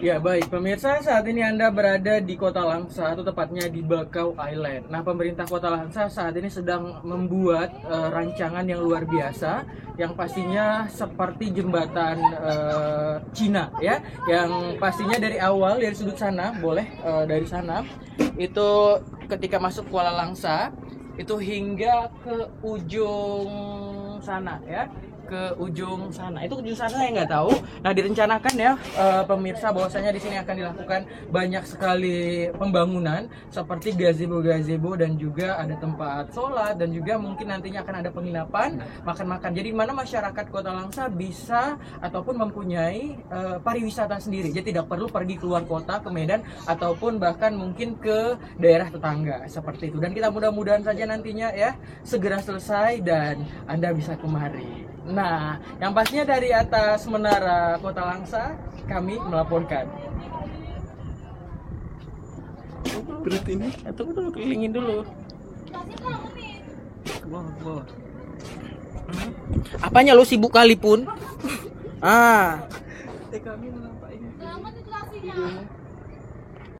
Ya baik pemirsa, saat ini Anda berada di Kota Langsa atau tepatnya di Bakau Island. Nah, pemerintah Kota Langsa saat ini sedang membuat rancangan yang luar biasa, yang pastinya seperti jembatan Cina ya, yang pastinya dari awal dari sudut sana, boleh dari sana itu ketika masuk Kuala Langsa itu hingga ke ujung sana ya, ke ujung sana. Itu ujung sana saya nggak tahu. Nah, direncanakan ya pemirsa bahwasanya di sini akan dilakukan banyak sekali pembangunan seperti gazebo-gazebo dan juga ada tempat sholat dan juga mungkin nantinya akan ada penginapan, makan-makan. Jadi mana masyarakat Kota Langsa bisa ataupun mempunyai pariwisata sendiri. Jadi tidak perlu pergi keluar kota ke Medan ataupun bahkan mungkin ke daerah tetangga seperti itu. Dan kita mudah-mudahan saja nantinya ya segera selesai dan Anda bisa kemari. Nah, yang pastinya dari atas menara Kota Langsa kami melaporkan. Berat ini. Tunggu dulu, kelilingin dulu. Apanya lo sibuk kali pun? Ah. Kami menampaknya.